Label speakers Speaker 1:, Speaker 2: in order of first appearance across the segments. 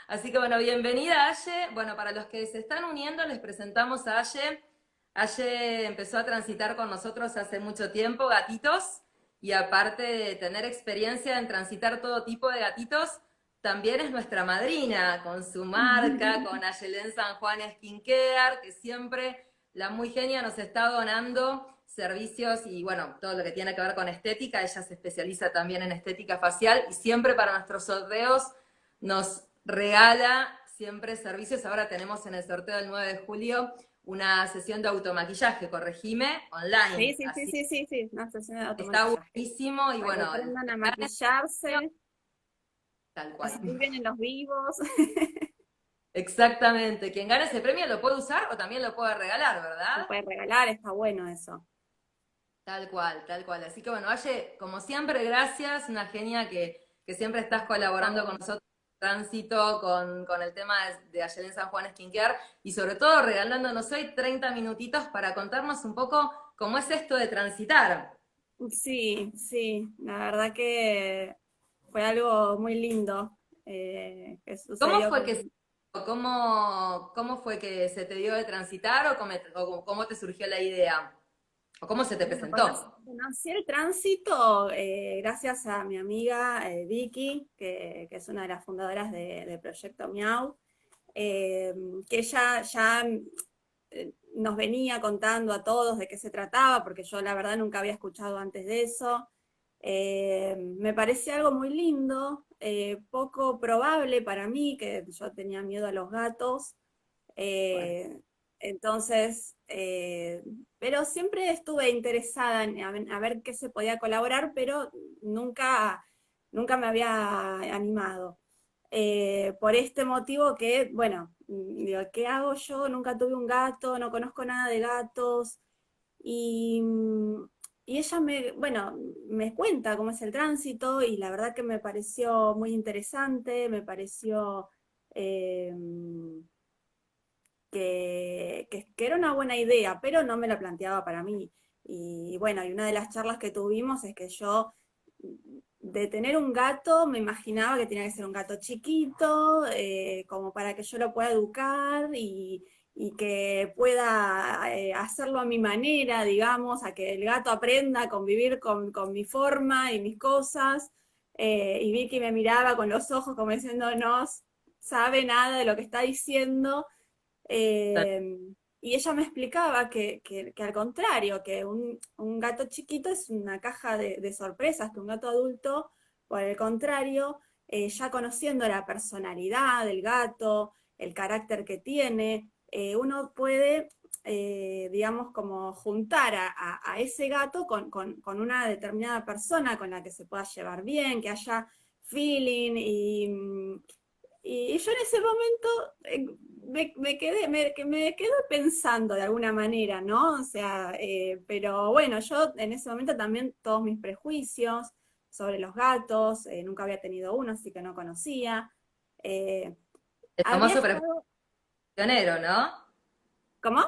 Speaker 1: Así que bueno, bienvenida Aye. Bueno, para los que se están uniendo, les presentamos a Aye. Aye empezó a transitar con nosotros hace mucho tiempo, gatitos, y aparte de tener experiencia en transitar todo tipo de gatitos, también es nuestra madrina con su marca, con Ayelén San Juan Skincare, que siempre la muy genia nos está donando servicios y bueno, todo lo que tiene que ver con estética. Ella se especializa también en estética facial y siempre para nuestros sorteos nos regala siempre servicios. Ahora tenemos en el sorteo del 9 de julio una sesión de automaquillaje, corregime,
Speaker 2: Sí,
Speaker 1: online.
Speaker 2: sí, sí,
Speaker 1: Así
Speaker 2: sí, sí, sí, una sesión de
Speaker 1: está
Speaker 2: automaquillaje.
Speaker 1: buenísimo y
Speaker 2: Para que
Speaker 1: bueno,
Speaker 2: aprendan a
Speaker 1: el
Speaker 2: maquillarse,
Speaker 1: tal
Speaker 2: a
Speaker 1: cual.
Speaker 2: salir bien en los vivos.
Speaker 1: Exactamente. Quien gane ese premio lo puede usar o también lo puede regalar,
Speaker 2: Se
Speaker 1: ¿verdad?
Speaker 2: puede regalar, está bueno eso.
Speaker 1: Tal cual, tal cual. Así que bueno, Valle, como siempre, gracias, una genia que siempre estás
Speaker 2: Por
Speaker 1: colaborando con
Speaker 2: favor.
Speaker 1: nosotros en tránsito, con el tema de Ayelen San Juan Skincare y sobre todo regalándonos hoy 30 minutitos para contarnos un poco cómo es esto de transitar.
Speaker 2: Sí, sí, la verdad que fue algo muy lindo que
Speaker 1: ¿Cómo
Speaker 2: sucedió
Speaker 1: fue
Speaker 2: con...
Speaker 1: cómo fue que se te dio de transitar o cómo te surgió la idea? ¿O cómo se te
Speaker 2: Bueno,
Speaker 1: presentó?
Speaker 2: conocí el tránsito gracias a mi amiga Vicky, que es una de las fundadoras de Proyecto Miau, eh, que ella ya nos venía contando a todos de qué se trataba, porque yo la verdad nunca había escuchado antes de eso. Me parecía algo muy lindo, poco probable para mí, que yo tenía miedo a los gatos.
Speaker 1: Bueno,
Speaker 2: eh, entonces, pero siempre estuve interesada en a ver qué se podía colaborar, pero nunca me había animado. Por este motivo que, bueno, digo, ¿qué hago yo? Nunca tuve un gato, no conozco nada de gatos. Y, y ella bueno, me cuenta cómo es el tránsito y la verdad que me pareció muy interesante, me pareció eh, que era una buena idea, pero no me la planteaba para mí. Y bueno, y una de las charlas que tuvimos es que yo, de tener un gato, me imaginaba que tenía que ser un gato chiquito, como para que yo lo pueda educar y que pueda hacerlo a mi manera, digamos, a que el gato aprenda a convivir con mi forma y mis cosas. Y Vicky me miraba con los ojos como diciendo, no sabe nada de lo que está diciendo. Eh, y ella me explicaba que al contrario, que un gato chiquito es una caja de sorpresas, que un gato adulto, por el contrario, ya conociendo la personalidad del gato, el carácter que tiene, uno puede, digamos, como juntar a ese gato con una determinada persona con la que se pueda llevar bien, que haya feeling y yo en ese momento me quedé pensando de alguna manera, ¿no? O sea, pero bueno, yo en ese momento también todos mis prejuicios sobre los gatos, nunca había tenido uno, así que no conocía. Eh,
Speaker 1: el
Speaker 2: había
Speaker 1: famoso prejuicio
Speaker 2: estado,
Speaker 1: traicionero, ¿no?
Speaker 2: ¿cómo?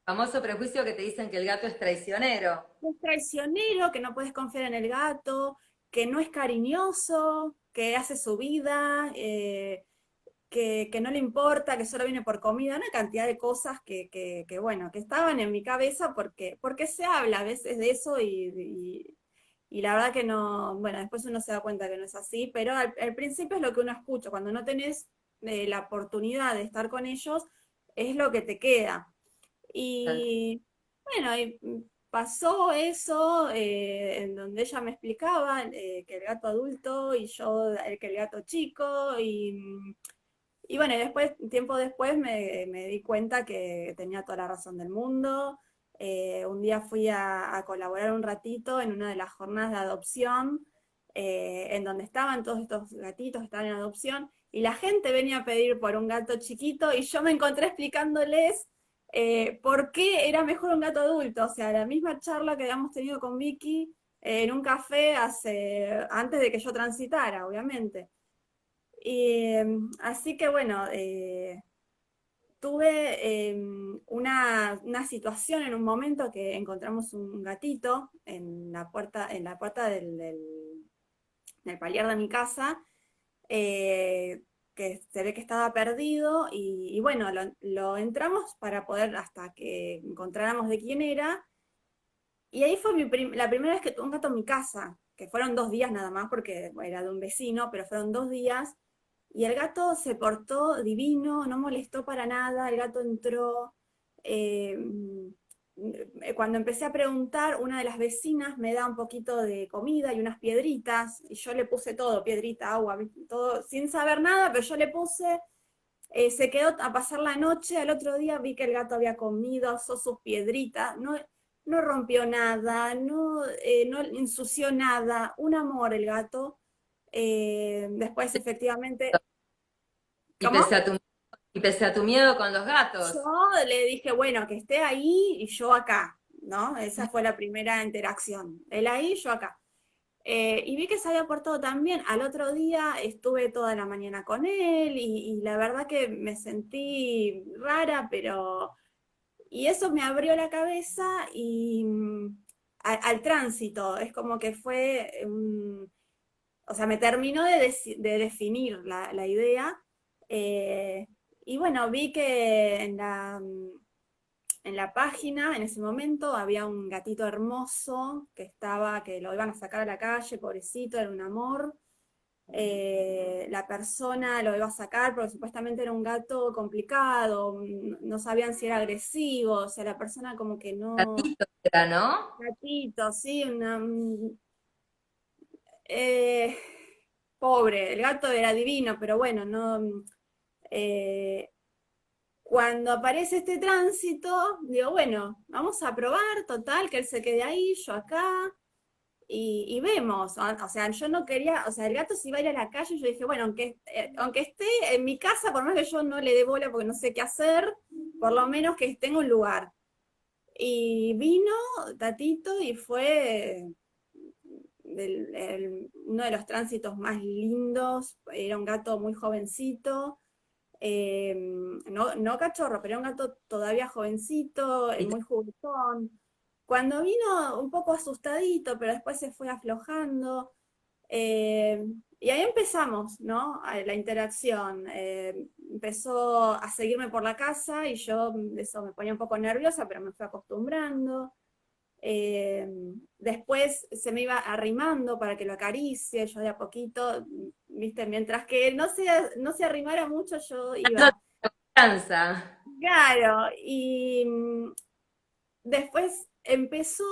Speaker 1: Famoso prejuicio que te dicen que el gato es traicionero.
Speaker 2: Es traicionero, que no puedes confiar en el gato, que no es cariñoso, que hace su vida, que no le importa, que solo viene por comida, una cantidad de cosas bueno, que estaban en mi cabeza porque se habla a veces de eso y la verdad que no, bueno, después uno se da cuenta que no es así, pero al principio es lo que uno escucha, cuando no tenés la oportunidad de estar con ellos, es lo que te queda. Y bueno, pasó eso en donde ella me explicaba que el gato adulto y yo que el gato chico y bueno, y después, tiempo después me di cuenta que tenía toda la razón del mundo. Un día fui a colaborar un ratito en una de las jornadas de adopción, en donde estaban todos estos gatitos que estaban en adopción, y la gente venía a pedir por un gato chiquito, y yo me encontré explicándoles por qué era mejor un gato adulto. O sea, la misma charla que habíamos tenido con Vicky en un café antes de que yo transitara, obviamente. Y, así que bueno, tuve una situación en un momento que encontramos un gatito en la puerta del palier de mi casa. que se ve que estaba perdido y bueno, lo entramos para poder, hasta que encontráramos de quién era. Y ahí fue la primera vez que tuve un gato en mi casa, que fueron 2 días nada más, porque bueno, era de un vecino, pero fueron 2 días. Y el gato se portó divino, no molestó para nada, el gato entró. eh, Cuando empecé a preguntar, una de las vecinas me da un poquito de comida y unas piedritas, y yo le puse todo, piedrita, agua, todo, sin saber nada, pero yo le puse. Se quedó a pasar la noche, al otro día vi que el gato había comido, asó sus piedritas, no, no rompió nada, no ensució nada, un amor el gato. Después efectivamente,
Speaker 1: Y
Speaker 2: ¿cómo?
Speaker 1: pese a tu miedo con los
Speaker 2: Yo
Speaker 1: gatos.
Speaker 2: le dije, bueno, que esté ahí y yo acá, ¿no? Esa fue la primera interacción. Él ahí, yo acá. Y vi que se había portado tan bien. Al otro día estuve toda la mañana con él y la verdad que me sentí rara, pero... Y eso me abrió la cabeza y al tránsito. Es como que fue... o sea, me terminó de definir la idea. eh, y bueno, vi que en la página, en ese momento, había un gatito hermoso que lo iban a sacar a la calle, pobrecito, era un amor. La persona lo iba a sacar porque supuestamente era un gato complicado, no sabían si era agresivo, o sea, la persona como que no...
Speaker 1: Gatito era, ¿no?
Speaker 2: Gatito, sí, eh, pobre, el gato era divino, pero bueno, no... eh, Cuando aparece este tránsito, digo, bueno, vamos a probar, total, que él se quede ahí, yo acá, y vemos. O sea, yo no quería, o sea, el gato se iba a ir a la calle, yo dije, bueno, aunque esté en mi casa, por más que yo no le dé bola porque no sé qué hacer, por lo menos que esté en un lugar. Y vino Tatito y fue uno de los tránsitos más lindos, era un gato muy jovencito, no cachorro, pero era un gato todavía jovencito,
Speaker 1: Y
Speaker 2: muy juguetón. Cuando vino un poco asustadito, pero después se fue aflojando. eh, y ahí empezamos, ¿no? La interacción. Empezó a seguirme por la casa y yo eso me ponía un poco nerviosa, pero me fui acostumbrando. Eh, Después se me iba arrimando para que lo acaricie, yo de a poquito, viste, mientras que no se arrimara mucho, yo
Speaker 1: dando
Speaker 2: iba.
Speaker 1: confianza.
Speaker 2: Claro, y después empezó,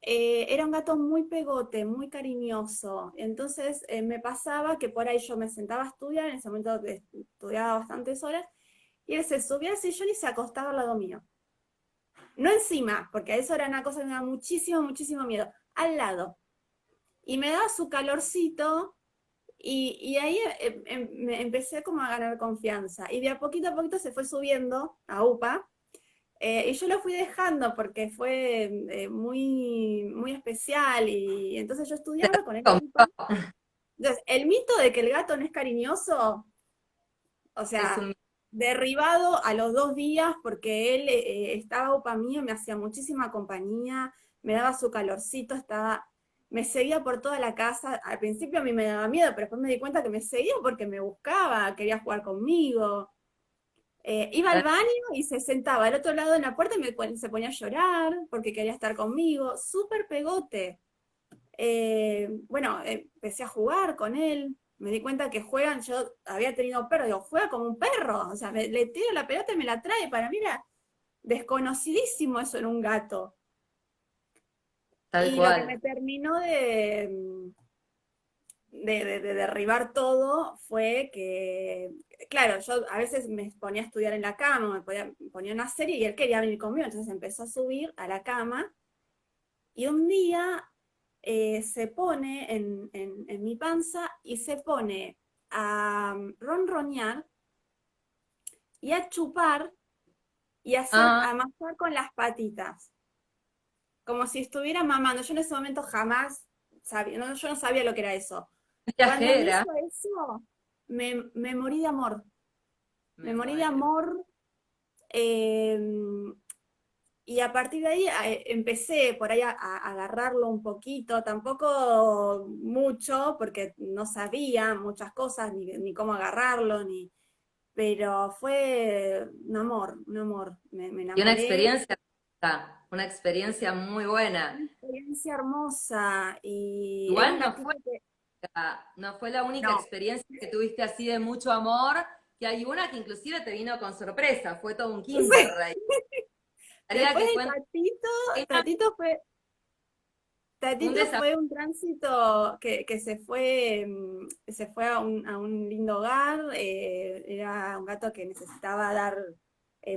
Speaker 2: era un gato muy pegote, muy cariñoso, entonces me pasaba que por ahí yo me sentaba a estudiar, en ese momento estudiaba bastantes horas, y él se subía al sillón y se acostaba al lado mío. No encima, porque eso era una cosa que me daba muchísimo, muchísimo miedo, al lado. Y me daba su calorcito y ahí me empecé como a ganar confianza. Y de a poquito se fue subiendo a UPA. Y yo lo fui dejando porque fue muy, muy especial. Y entonces yo estudiaba con él en UPA. Entonces, el mito de que el gato no es cariñoso, o
Speaker 1: Es
Speaker 2: sea,
Speaker 1: un...
Speaker 2: derribado a los 2 días porque él estaba upa mío, me hacía muchísima compañía, me daba su calorcito, me seguía por toda la casa. Al principio a mí me daba miedo, pero después me di cuenta que me seguía porque me buscaba, quería jugar conmigo. Iba al baño y se sentaba al otro lado de la puerta y se ponía a llorar porque quería estar conmigo. Súper pegote. Bueno, empecé a jugar con él, me di cuenta que juegan, yo había tenido perro, digo, juega como un perro, o sea, le tiro la pelota y me la trae, para mí era desconocidísimo eso en un gato.
Speaker 1: Tal
Speaker 2: Y lo que
Speaker 1: cual.
Speaker 2: me terminó de derribar todo fue que, claro, yo a veces me ponía a estudiar en la cama, ponía una serie y él quería venir conmigo, entonces empezó a subir a la cama y un día se pone en mi panza y se pone a ronronear y a chupar y
Speaker 1: Ah,
Speaker 2: a masar con las patitas, como si estuviera mamando. Yo en ese momento jamás sabía, no, yo no sabía lo que era eso. Cuando me
Speaker 1: viajera.
Speaker 2: hizo eso, me morí de amor. Me
Speaker 1: Me
Speaker 2: morí de
Speaker 1: muero.
Speaker 2: amor. eh, y a partir de ahí empecé por ahí a agarrarlo un poquito, tampoco mucho, porque no sabía muchas cosas, ni cómo agarrarlo, pero fue un amor, me
Speaker 1: Y
Speaker 2: enamoré,
Speaker 1: una experiencia muy buena.
Speaker 2: una experiencia hermosa, y es un
Speaker 1: Igual
Speaker 2: gatito que,
Speaker 1: no fue la única
Speaker 2: no,
Speaker 1: experiencia que tuviste así de mucho amor, que hay una que inclusive te vino con sorpresa, fue todo un Kinder
Speaker 2: sí.
Speaker 1: Rey. Haría
Speaker 2: Después
Speaker 1: que
Speaker 2: de
Speaker 1: cuente
Speaker 2: Tatito fue
Speaker 1: un
Speaker 2: Tatito
Speaker 1: desafío.
Speaker 2: fue un tránsito que se fue a un lindo hogar, era un gato que necesitaba dar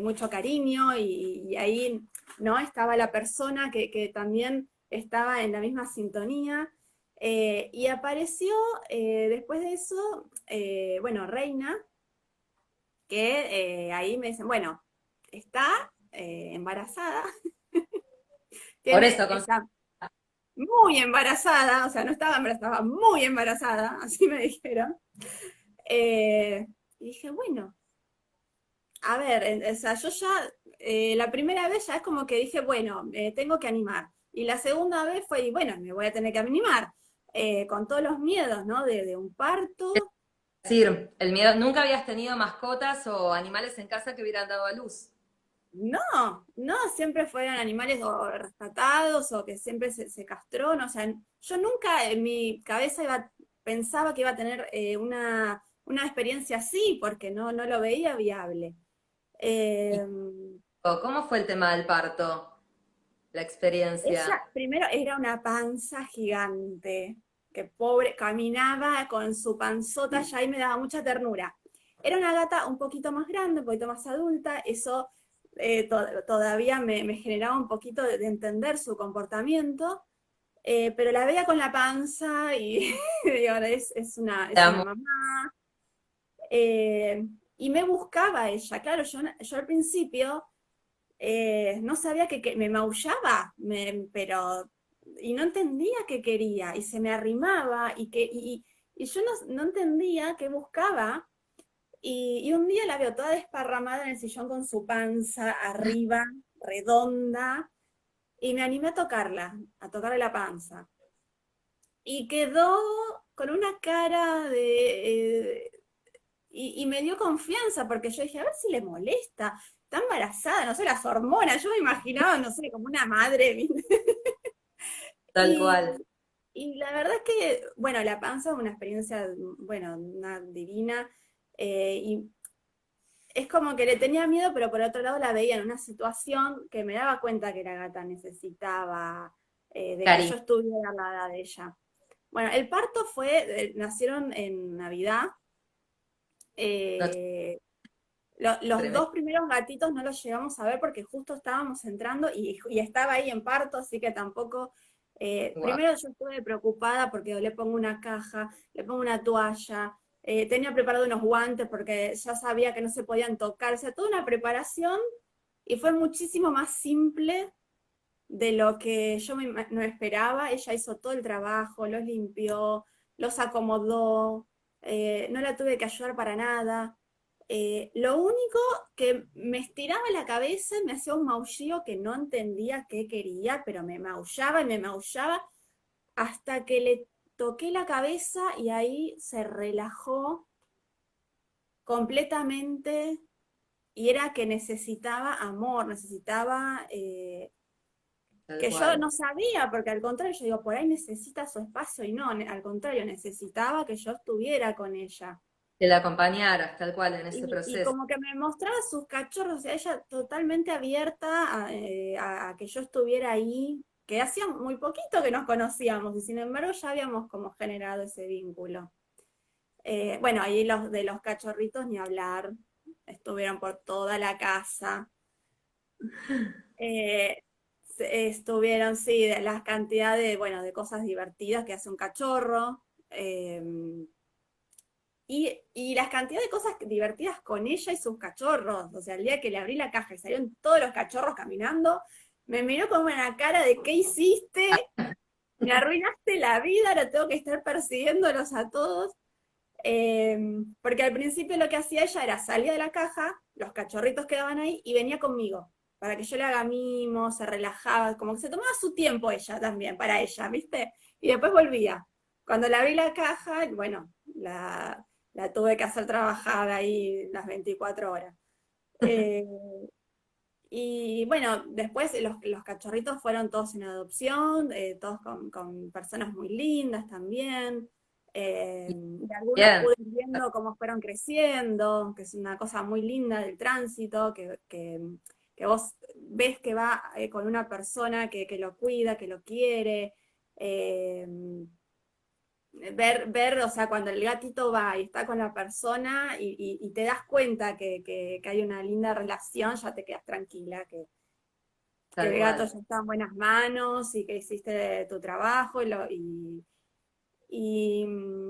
Speaker 2: mucho cariño y ahí no estaba la persona que también estaba en la misma sintonía. Y apareció después de eso, bueno, Reina, que ahí me dicen, bueno, está embarazada,
Speaker 1: Por eso,
Speaker 2: está muy embarazada, o sea, no estaba embarazada, estaba muy embarazada, así me dijeron. Y dije, bueno, a ver, o sea, yo ya, la primera vez ya es como que dije, bueno, tengo que animar. Y la segunda vez fue, y bueno, me voy a tener que animar, con todos los miedos, ¿no? De un parto.
Speaker 1: decir, el miedo, ¿nunca habías tenido mascotas o animales en casa que hubieran dado a luz?
Speaker 2: No, no, siempre fueron animales o rescatados o que siempre se castró, no, o sea, yo nunca en mi cabeza pensaba que iba a tener una experiencia así, porque no lo veía viable.
Speaker 1: ¿Y
Speaker 2: Eh,
Speaker 1: cómo fue el tema del parto? La
Speaker 2: Ella
Speaker 1: experiencia.
Speaker 2: primero era una panza gigante, que pobre, caminaba con su panzota ya y me daba mucha ternura. Era una gata un poquito más grande, un poquito más adulta, eso todavía me generaba un poquito de entender su comportamiento, pero la veía con la panza y digo,
Speaker 1: Te
Speaker 2: es una
Speaker 1: amo.
Speaker 2: mamá. eh, y me buscaba ella, claro, yo al principio no sabía que me maullaba, pero y no entendía qué quería, y se me arrimaba, y yo no entendía qué buscaba, y un día la veo toda desparramada en el sillón con su panza arriba, redonda, y me animé a tocarla, a tocarle la panza. Y quedó con una cara y me dio confianza, porque yo dije, a ver si le molesta, está embarazada, no sé, las hormonas, yo me imaginaba, no sé, como una madre, ¿viste?
Speaker 1: Tal cual.
Speaker 2: Y, y la verdad es que, bueno, la panza es una experiencia, bueno, una divina, y es como que le tenía miedo, pero por otro lado la veía en una situación que me daba cuenta que la gata necesitaba de que yo
Speaker 1: Cariño.
Speaker 2: estuviera al lado de ella. Bueno, el parto nacieron en Navidad.
Speaker 1: No,
Speaker 2: eh, los
Speaker 1: tremendo.
Speaker 2: dos primeros gatitos no los llegamos a ver porque justo estábamos entrando y estaba ahí en parto, así que tampoco.
Speaker 1: Wow.
Speaker 2: Primero yo estuve preocupada porque le pongo una caja, le pongo una toalla, tenía preparado unos guantes porque ya sabía que no se podían tocar, o sea, toda una preparación, y fue muchísimo más simple de lo que yo no esperaba. Ella hizo todo el trabajo, los limpió, los acomodó, no la tuve que ayudar para nada. Lo único que me estiraba la cabeza, me hacía un maullío que no entendía qué quería, pero me maullaba hasta que le toqué la cabeza y ahí se relajó completamente, y era que necesitaba amor, necesitaba
Speaker 1: Tal
Speaker 2: que yo
Speaker 1: cual.
Speaker 2: no sabía, porque al contrario, yo digo, por ahí necesita su espacio, y no, al contrario, necesitaba que yo estuviera con ella.
Speaker 1: Que la acompañaras, tal cual, en ese
Speaker 2: Y
Speaker 1: proceso.
Speaker 2: como que me mostraba sus cachorros, o sea, ella totalmente abierta a que yo estuviera ahí, que hacía muy poquito que nos conocíamos, y sin embargo ya habíamos como generado ese vínculo. Bueno, ahí los de los cachorritos ni hablar, estuvieron por toda la casa. Eh, Estuvieron, sí, de las cantidades, bueno, de cosas divertidas que hace un cachorro, eh, y las cantidades de cosas divertidas con ella y sus cachorros. O sea, el día que le abrí la caja y salieron todos los cachorros caminando, me miró con una cara de ¿qué hiciste? Me arruinaste la vida, ahora tengo que estar persiguiéndolos a todos. Porque al principio lo que hacía ella era salir de la caja, los cachorritos quedaban ahí y venía conmigo. para que yo le haga mimos, se relajaba, como que se tomaba su tiempo ella también, para ella, ¿viste? Y después volvía. Cuando le abrí la caja, bueno, la tuve que hacer trabajar ahí las 24 horas. Eh, y bueno, después los cachorritos fueron todos en adopción, todos con personas muy lindas también. Y algunos
Speaker 1: Bien,
Speaker 2: pude ir viendo cómo fueron creciendo, que es una cosa muy linda del tránsito, que vos ves que va con una persona que lo cuida, que lo quiere. eh, ver, o sea, cuando el gatito va y está con la persona y te das cuenta que hay una linda relación, ya te quedas tranquila, que
Speaker 1: tal
Speaker 2: el gato
Speaker 1: cual.
Speaker 2: ya está en buenas manos y que hiciste tu trabajo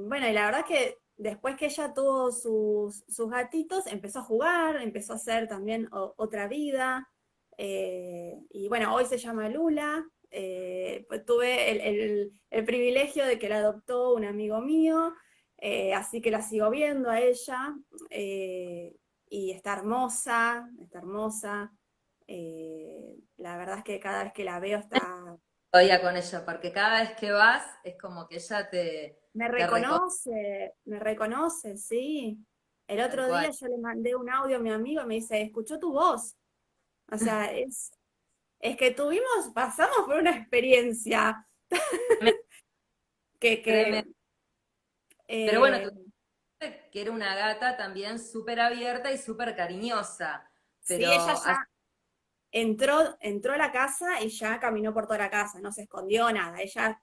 Speaker 2: bueno, y la verdad que después que ella tuvo sus gatitos, empezó a jugar, empezó a hacer también otra vida. Y bueno, hoy se llama Lula. Pues tuve el privilegio de que la adoptó un amigo mío, así que la sigo viendo a ella. Y está hermosa, está hermosa. La verdad es que cada vez que la veo está.
Speaker 1: Todavía con ella, porque cada vez que vas es como que ella te reconoce
Speaker 2: Me reconoce, sí. El
Speaker 1: tal
Speaker 2: otro
Speaker 1: cual.
Speaker 2: día yo le mandé un audio a mi amigo y me dice, escuchó tu voz. O sea, es que pasamos por una experiencia que
Speaker 1: Tremendo. Pero bueno,
Speaker 2: eh,
Speaker 1: tú dijiste que era una gata también súper abierta y súper cariñosa,
Speaker 2: sí, ella
Speaker 1: pero
Speaker 2: ya entró a la casa y ya caminó por toda la casa, no se escondió nada. Ella,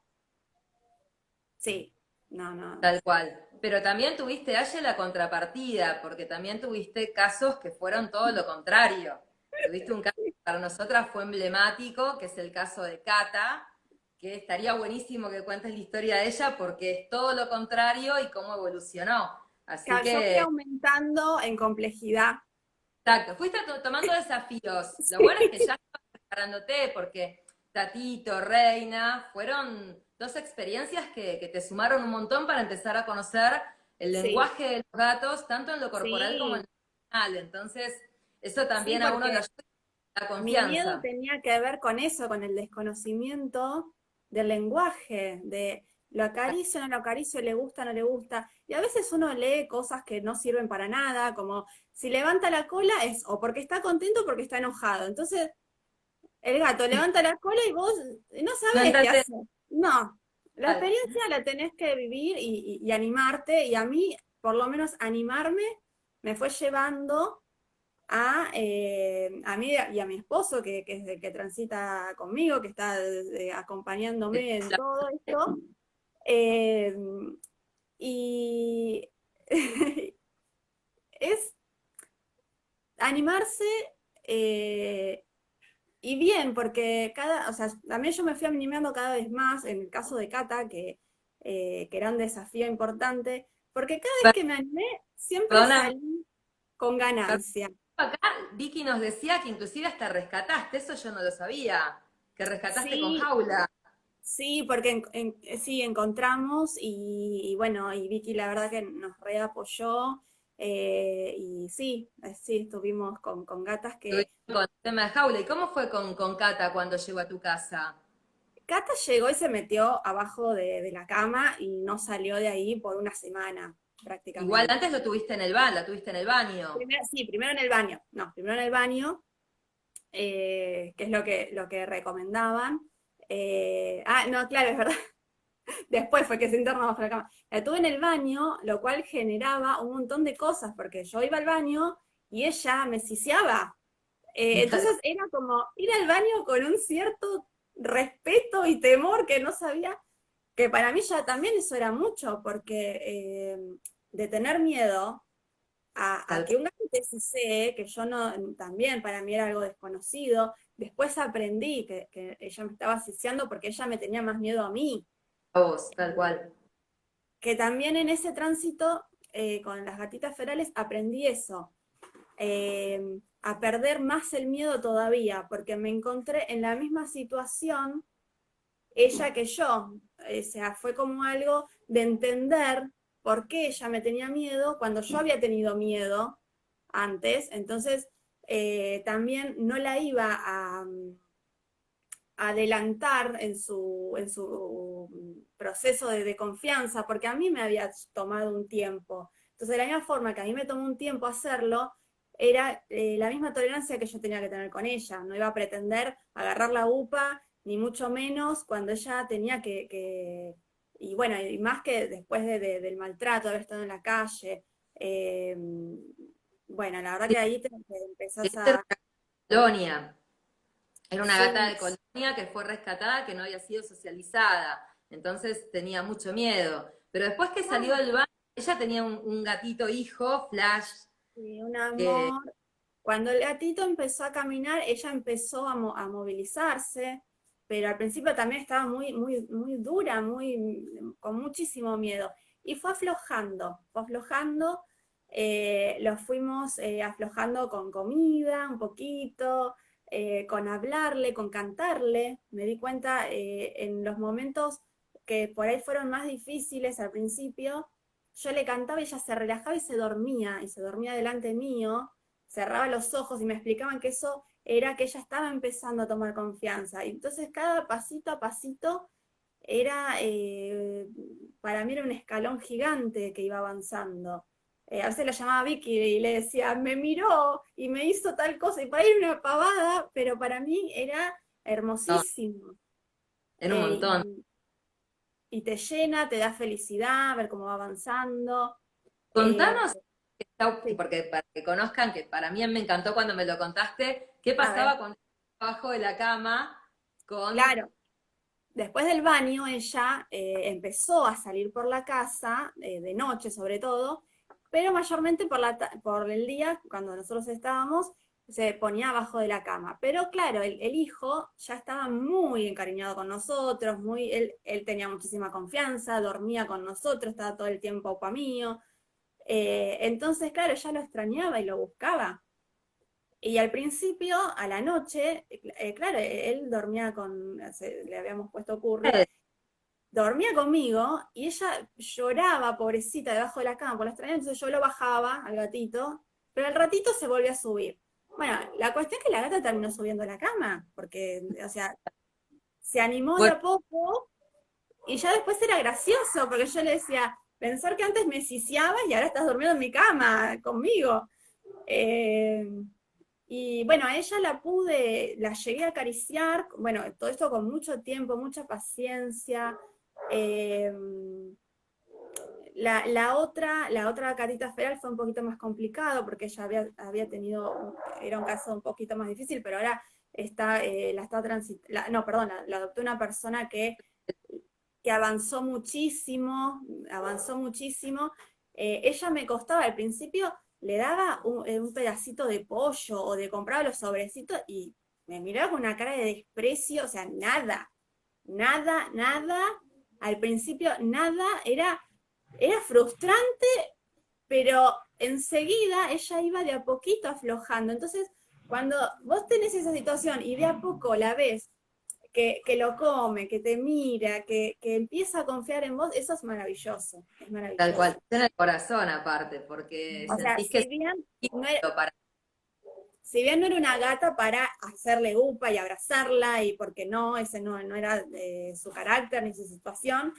Speaker 2: sí, no, no.
Speaker 1: tal cual. Pero también tuviste, Aye, la contrapartida, porque también tuviste casos que fueron todo lo contrario. Tuviste un caso que para nosotras fue emblemático, que es el caso de Cata, que estaría buenísimo que cuentes la historia de ella porque es todo lo contrario y cómo evolucionó. Así
Speaker 2: Claro, yo fui
Speaker 1: que,
Speaker 2: aumentando en complejidad.
Speaker 1: exacto, fuiste tomando desafíos. Lo bueno es que
Speaker 2: Sí,
Speaker 1: ya estabas preparándote porque Tatito, Reina, fueron dos experiencias que te sumaron un montón para empezar a conocer el
Speaker 2: sí,
Speaker 1: lenguaje de los gatos, tanto en lo corporal como en
Speaker 2: sí,
Speaker 1: lo emocional. Entonces, eso
Speaker 2: sí,
Speaker 1: también a uno lo
Speaker 2: porque
Speaker 1: ayuda a la
Speaker 2: mi miedo
Speaker 1: confianza.
Speaker 2: tenía que ver con eso, con el desconocimiento del lenguaje, de lo acaricio, no lo acaricio, le gusta, no le gusta. Y a veces uno lee cosas que no sirven para nada, como si levanta la cola es o porque está contento o porque está enojado. Entonces, el gato levanta la cola y vos no
Speaker 1: No
Speaker 2: sabés qué
Speaker 1: entraste
Speaker 2: hacer. No, la
Speaker 1: mal.
Speaker 2: experiencia la tenés que vivir y animarte, y a mí, por lo menos, animarme me fue llevando a mí y a mi esposo, que es el que transita conmigo, que está acompañándome en todo esto. eh, y es animarse eh, y bien, porque o sea, también yo me fui animando cada vez más, en el caso de Cata, que era un desafío importante, porque cada vez que me animé, siempre
Speaker 1: Perdóname,
Speaker 2: salí con ganancia.
Speaker 1: acá Vicky nos decía que inclusive hasta rescataste, eso yo no lo sabía, que rescataste con
Speaker 2: Sí,
Speaker 1: jaula.
Speaker 2: sí, porque sí, encontramos y bueno, y Vicky la verdad que nos reapoyó. Y sí, sí, estuvimos con gatas que.
Speaker 1: Estuviste con el tema de jaula. ¿Y cómo fue con Cata cuando llegó a tu casa?
Speaker 2: Cata llegó y se metió abajo de la cama y no salió de ahí por una semana
Speaker 1: Igual
Speaker 2: prácticamente.
Speaker 1: antes lo tuviste en el la tuviste en el baño.
Speaker 2: Sí, primero en el baño, no, primero en el baño, que es lo que recomendaban. No, claro, es verdad. Después fue que se internó bajo la cama. La tuve en el baño, lo cual generaba un montón de cosas, porque yo iba al baño y ella me ciciaba. Entonces era como ir al baño con un cierto respeto y temor que no sabía, que para mí ya también eso era mucho, porque de tener miedo a
Speaker 1: Tal
Speaker 2: que un gato te sisee, que yo no, también para mí era algo desconocido, después aprendí que ella me estaba siseando porque ella me tenía más miedo a mí,
Speaker 1: cual, vos, tal cual.
Speaker 2: que también en ese tránsito con las gatitas ferales aprendí eso, a perder más el miedo todavía, porque me encontré en la misma situación ella que yo. O sea, fue como algo de entender por qué ella me tenía miedo cuando yo había tenido miedo antes. Entonces, también no la iba a adelantar en su proceso de confianza, porque a mí me había tomado un tiempo. Entonces, de la misma forma que a mí me tomó un tiempo hacerlo, era la misma tolerancia que yo tenía que tener con ella. No iba a pretender agarrar la UPA, ni mucho menos cuando ella tenía y bueno, y más que después del maltrato, de haber estado en la calle. eh, bueno, la verdad que ahí te empezás
Speaker 1: Era
Speaker 2: a...
Speaker 1: colonia. Era una gata
Speaker 2: Sí,
Speaker 1: de colonia que fue rescatada, que no había sido socializada. Entonces tenía mucho miedo. Pero después que salió
Speaker 2: claro,
Speaker 1: del baño, ella tenía un gatito hijo, Flash,
Speaker 2: sí, un
Speaker 1: que
Speaker 2: amor. Cuando el gatito empezó a caminar, ella empezó a movilizarse, pero al principio también estaba muy dura, con muchísimo miedo. Y fue aflojando, lo fuimos aflojando con comida, un poquito, con hablarle, con cantarle. Me di cuenta en los momentos que por ahí fueron más difíciles al principio, yo le cantaba y ella se relajaba y se dormía delante mío, cerraba los ojos y me explicaban que eso era que ella estaba empezando a tomar confianza. Y entonces cada pasito a pasito era, para mí era un escalón gigante que iba avanzando. A veces lo llamaba Vicky y le decía, me miró y me hizo tal cosa, y para ir una pavada, pero para mí era
Speaker 1: no,
Speaker 2: hermosísimo.
Speaker 1: era un montón.
Speaker 2: Y, y te llena, te da felicidad ver cómo va avanzando. Eh,
Speaker 1: Contanos,
Speaker 2: sí,
Speaker 1: porque para que conozcan, que para mí me encantó cuando me lo contaste, qué
Speaker 2: a ver,
Speaker 1: pasaba con abajo de la cama con...
Speaker 2: claro. Después del baño, ella empezó a salir por la casa, de noche sobre todo, pero mayormente por el día, cuando nosotros estábamos, se ponía abajo de la cama. Pero claro, el hijo ya estaba muy encariñado con nosotros, él tenía muchísima confianza, dormía con nosotros, estaba todo el tiempo para mío. Entonces, claro, ella lo extrañaba y lo buscaba. Y al principio, a la noche, claro, él dormía le habíamos puesto curry, dormía conmigo y ella lloraba, pobrecita, debajo de la cama por la extraña, entonces yo lo bajaba al gatito, pero al ratito se volvió a subir. Bueno, la cuestión es que la gata terminó subiendo a la cama, porque, o sea, se animó de
Speaker 1: Bueno,
Speaker 2: a poco y ya después era gracioso, porque yo le decía, pensar que antes me siciabas y ahora estás durmiendo en mi cama conmigo. Eh, y bueno, a ella la llegué a acariciar, bueno, todo esto con mucho tiempo, mucha paciencia. Eh, la otra gatita feral fue un poquito más complicado porque ella había tenido, era un caso un poquito más difícil, pero ahora la está transitando, no, perdón, la adoptó una persona que avanzó muchísimo. Ella me costaba al principio, le daba un pedacito de pollo o de compraba los sobrecitos y me miraba con una cara de desprecio, o sea, nada, nada, nada, al principio nada, era frustrante, pero enseguida ella iba de a poquito aflojando. Entonces, cuando vos tenés esa situación y de a poco la ves que lo come, que te mira, que empieza a confiar en vos, eso es maravilloso, es
Speaker 1: tal
Speaker 2: maravilloso.
Speaker 1: cual, en el corazón aparte, porque
Speaker 2: O sea,
Speaker 1: sentís que es
Speaker 2: no era,
Speaker 1: para...
Speaker 2: si bien no era una gata para hacerle upa y abrazarla, y porque no, ese no era su carácter ni su situación,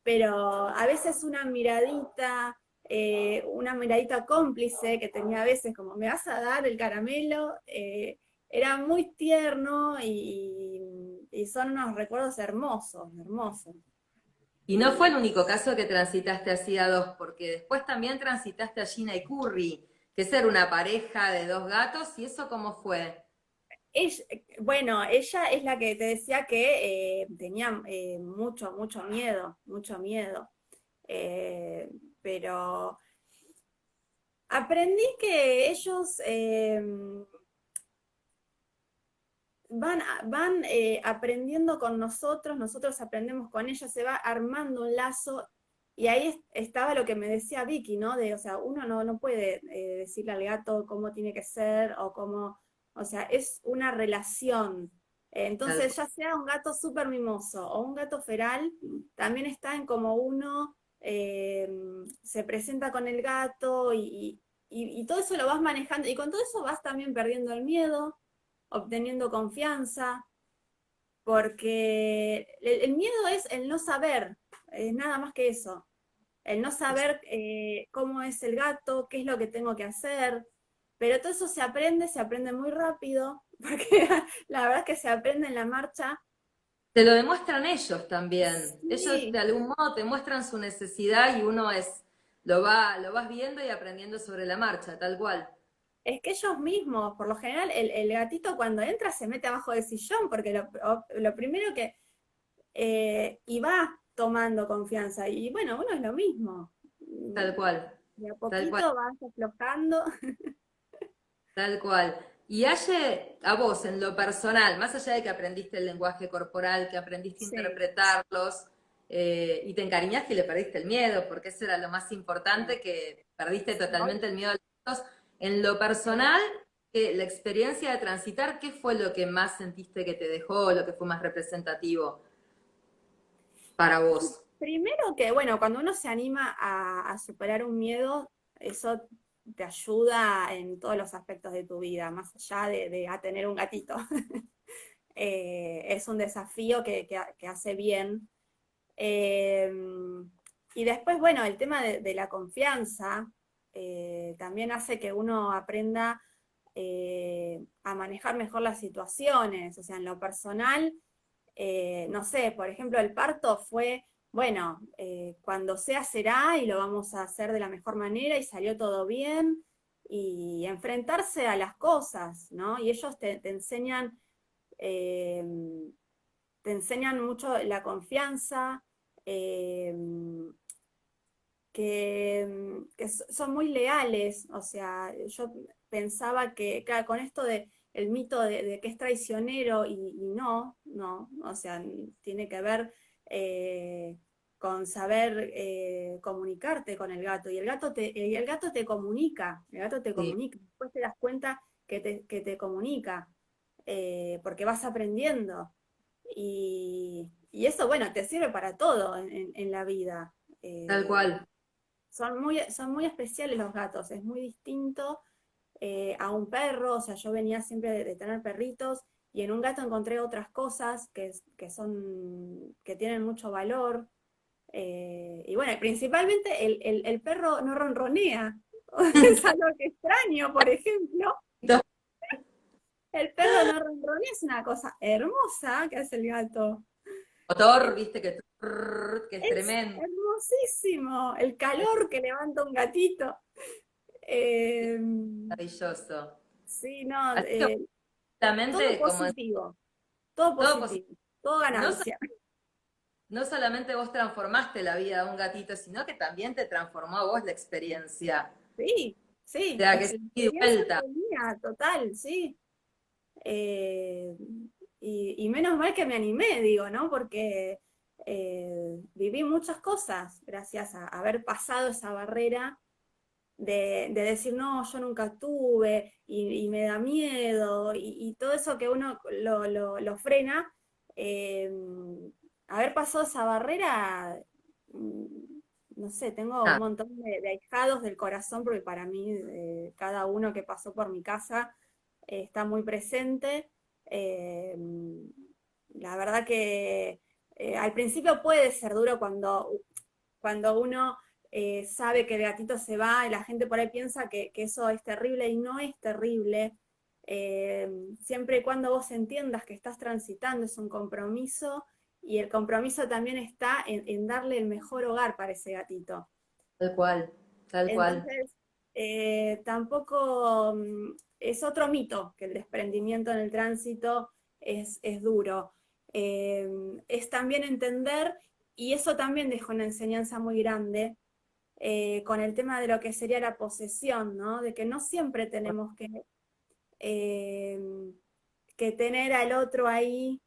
Speaker 2: pero a veces una miradita cómplice que tenía a veces como, ¿me vas a dar el caramelo? Era muy tierno y son unos recuerdos hermosos, hermosos.
Speaker 1: Y no fue el único caso que transitaste así a dos, porque después también transitaste a Gina y Curry, que ser una pareja de dos gatos, ¿y eso cómo fue?
Speaker 2: Bueno, ella es la que te decía que tenía mucho miedo, mucho miedo. Pero aprendí que ellos van aprendiendo con nosotros, nosotros aprendemos con ellos, se va armando un lazo. Y ahí estaba lo que me decía Vicky, ¿no? O sea, uno no puede decirle al gato cómo tiene que ser o cómo, o sea, es una relación.
Speaker 1: Tal
Speaker 2: Entonces, ya sea un gato súper mimoso o un gato feral, también está en cómo uno se presenta con el gato y todo eso lo vas manejando, y con todo eso vas también perdiendo el miedo, obteniendo confianza, porque el miedo es el no saber, es nada más que eso, el no saber cómo es el gato, qué es lo que tengo que hacer, pero todo eso se aprende muy rápido, porque la verdad es que se aprende en la marcha.
Speaker 1: Te lo demuestran ellos también. Ellos de
Speaker 2: Sí,
Speaker 1: algún modo te muestran su necesidad y uno lo vas viendo y aprendiendo sobre la marcha, tal cual.
Speaker 2: es que ellos mismos, por lo general, el gatito cuando entra se mete abajo del sillón, porque lo primero que, y va tomando confianza, y bueno, uno es lo mismo.
Speaker 1: Tal cual,
Speaker 2: De a
Speaker 1: tal cual,
Speaker 2: poquito vas aflojando.
Speaker 1: tal cual. Y Aye, a vos, en lo personal, más allá de que aprendiste el lenguaje corporal, que aprendiste a
Speaker 2: Sí,
Speaker 1: interpretarlos, y te encariñaste y le perdiste el miedo, porque eso era lo más
Speaker 2: sí,
Speaker 1: importante, que perdiste
Speaker 2: sí.
Speaker 1: totalmente el miedo a los gatos. En lo personal, la experiencia de transitar, ¿qué fue lo que más sentiste que te dejó, lo que fue más representativo para vos?
Speaker 2: Primero que, bueno, cuando uno se anima a superar un miedo, eso te ayuda en todos los aspectos de tu vida, más allá de a tener un gatito. Es un desafío que hace bien. Eh, y después, bueno, el tema de la confianza también hace que uno aprenda a manejar mejor las situaciones. O sea, en lo personal, no sé, por ejemplo, el parto fue, bueno, cuando sea será y lo vamos a hacer de la mejor manera y salió todo bien y enfrentarse a las cosas, ¿no? Y ellos eh, te enseñan mucho la confianza, eh, que son muy leales, o sea, yo pensaba que, claro, con esto de el mito de que es traicionero y no, no, o sea, tiene que ver con saber comunicarte con el gato, y el gato te comunica, el gato te
Speaker 1: Sí,
Speaker 2: comunica, después te das cuenta que te comunica, porque vas aprendiendo, y eso, bueno, te sirve para todo en la vida.
Speaker 1: tal
Speaker 2: Eh,
Speaker 1: cual.
Speaker 2: son muy especiales los gatos, es muy distinto a un perro, o sea, yo venía siempre de tener perritos y en un gato encontré otras cosas que tienen mucho valor. Y bueno, principalmente el perro no ronronea, es algo que extraño, por ejemplo. El perro no ronronea, es una cosa hermosa que hace el gato.
Speaker 1: Motor,
Speaker 2: Eh,
Speaker 1: viste que es
Speaker 2: Es
Speaker 1: tremendo,
Speaker 2: hermosísimo el
Speaker 1: es
Speaker 2: calor que levanta un gatito. Eh,
Speaker 1: maravilloso.
Speaker 2: sí, no,
Speaker 1: Así que
Speaker 2: todo
Speaker 1: justamente, como
Speaker 2: positivo,
Speaker 1: todo positivo,
Speaker 2: todo
Speaker 1: no,
Speaker 2: ganancia.
Speaker 1: no solamente vos transformaste la vida de un gatito, sino que también te transformó a vos la experiencia.
Speaker 2: Sí,
Speaker 1: O
Speaker 2: sí,
Speaker 1: sea, que
Speaker 2: la
Speaker 1: es ida y
Speaker 2: experiencia
Speaker 1: vuelta,
Speaker 2: fue mía, total, sí. Eh, y menos mal que me animé, digo, ¿no? Porque viví muchas cosas gracias a haber pasado esa barrera de decir, no, yo nunca tuve y me da miedo y todo eso que uno lo frena, eh, haber pasado esa barrera, mm, no sé, tengo un
Speaker 1: nada,
Speaker 2: montón de ahijados del corazón porque para mí cada uno que pasó por mi casa está muy presente. Eh, la verdad que al principio puede ser duro cuando uno sabe que el gatito se va y la gente por ahí piensa que eso es terrible y no es terrible. Siempre y cuando vos entiendas que estás transitando, es un compromiso y el compromiso también está en darle el mejor hogar para ese gatito.
Speaker 1: tal cual, tal cual.
Speaker 2: Entonces, tampoco es otro mito que el desprendimiento en el tránsito es duro. Eh, es también entender, y eso también deja una enseñanza muy grande, con el tema de lo que sería la posesión, ¿no? De que no siempre tenemos eh, que tener al otro ahí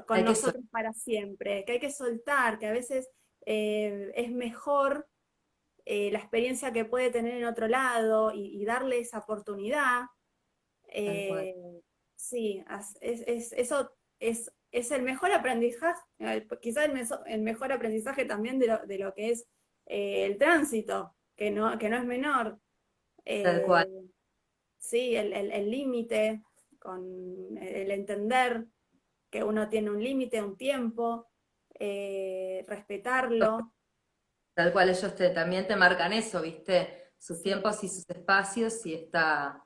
Speaker 2: con
Speaker 1: Hay que
Speaker 2: nosotros para siempre, que hay que soltar, que a veces es mejor la experiencia que puede tener en otro lado y darle esa oportunidad.
Speaker 1: tal cual.
Speaker 2: Eh, sí, eso es el mejor aprendizaje, quizás el mejor aprendizaje también de lo que es el tránsito, que no es menor.
Speaker 1: tal cual.
Speaker 2: Sí, el límite, con el entender que uno tiene un límite, un tiempo, respetarlo.
Speaker 1: Tal cual ellos también te marcan eso, ¿viste? Sus tiempos y sus espacios y está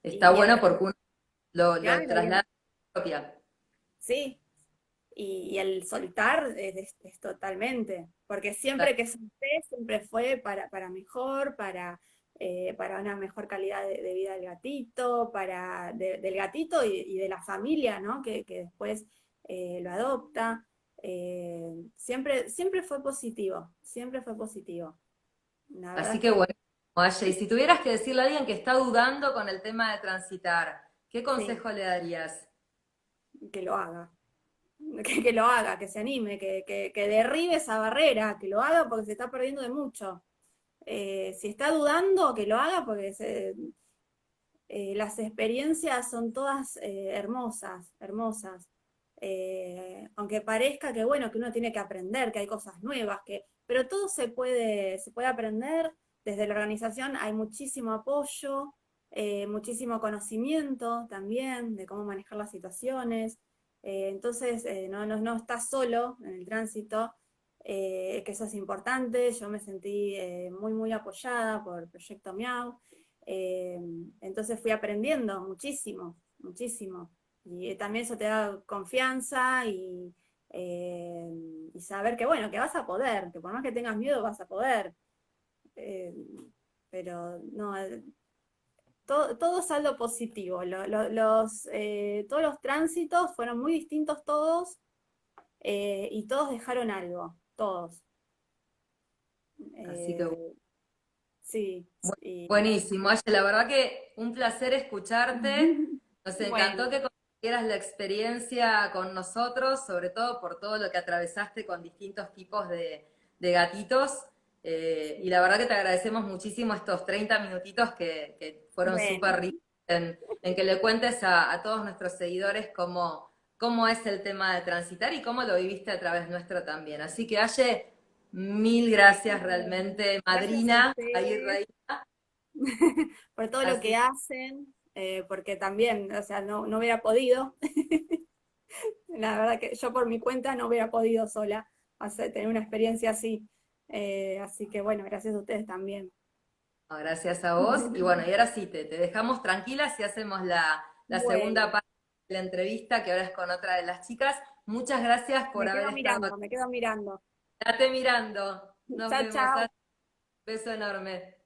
Speaker 2: Y el,
Speaker 1: bueno porque uno lo
Speaker 2: claro,
Speaker 1: traslada a su propia.
Speaker 2: sí, y el soltar es totalmente, porque siempre que solté, siempre fue para mejor, para una mejor calidad de vida del gatito, del gatito y de la familia, ¿no? Que después lo adopta. Siempre fue positivo, siempre fue positivo. La verdad
Speaker 1: Así
Speaker 2: es
Speaker 1: que
Speaker 2: que
Speaker 1: bueno, Aye, y si tuvieras que decirle a alguien que está dudando con el tema de transitar, ¿qué
Speaker 2: sí,
Speaker 1: consejo le darías?
Speaker 2: que lo haga. Que lo haga, que se anime, que derribe esa barrera, que lo haga porque se está perdiendo de mucho. Si está dudando, que lo haga porque las experiencias son todas hermosas, hermosas. Aunque parezca que bueno, que uno tiene que aprender, que hay cosas nuevas, pero todo se puede aprender. Desde la organización hay muchísimo apoyo, muchísimo conocimiento también de cómo manejar las situaciones. Entonces, no estás solo en el tránsito, que eso es importante. Yo me sentí muy, muy apoyada por Proyecto Miau. Eh, entonces fui aprendiendo muchísimo, muchísimo. Y también eso te da confianza eh, y saber que, bueno, que vas a poder, que por más que tengas miedo vas a poder. Eh, pero no, todo saldo positivo. Todos los tránsitos fueron muy distintos todos, y todos dejaron algo, todos.
Speaker 1: Así que
Speaker 2: Eh, sí,
Speaker 1: buenísimo, Aye, la verdad que un placer escucharte. Nos
Speaker 2: bueno,
Speaker 1: encantó que compartieras la experiencia con nosotros, sobre todo por todo lo que atravesaste con distintos tipos de gatitos. Y la verdad que te agradecemos muchísimo estos 30 minutitos que fueron
Speaker 2: bueno.
Speaker 1: súper ricos en que le cuentes a todos nuestros seguidores cómo es el tema de transitar y cómo lo viviste a través nuestro también. Así que, Aye, mil gracias realmente,
Speaker 2: Gracias a
Speaker 1: madrina, ahí
Speaker 2: ustedes
Speaker 1: reina.
Speaker 2: por todo lo que
Speaker 1: Así
Speaker 2: hacen, porque también, o sea, no hubiera podido. La verdad que yo por mi cuenta no hubiera podido sola tener una experiencia así. Así que bueno, gracias a ustedes también.
Speaker 1: no, gracias a vos. Y bueno, y ahora sí, te dejamos tranquilas y hacemos la segunda
Speaker 2: Bueno,
Speaker 1: parte de la entrevista, que ahora es con otra de las chicas. Muchas gracias por
Speaker 2: me
Speaker 1: haber
Speaker 2: quedo
Speaker 1: estado
Speaker 2: mirando,
Speaker 1: aquí.
Speaker 2: me quedo mirando.
Speaker 1: Quédate mirando. Nos
Speaker 2: Chao,
Speaker 1: vemos.
Speaker 2: chao.
Speaker 1: Beso enorme.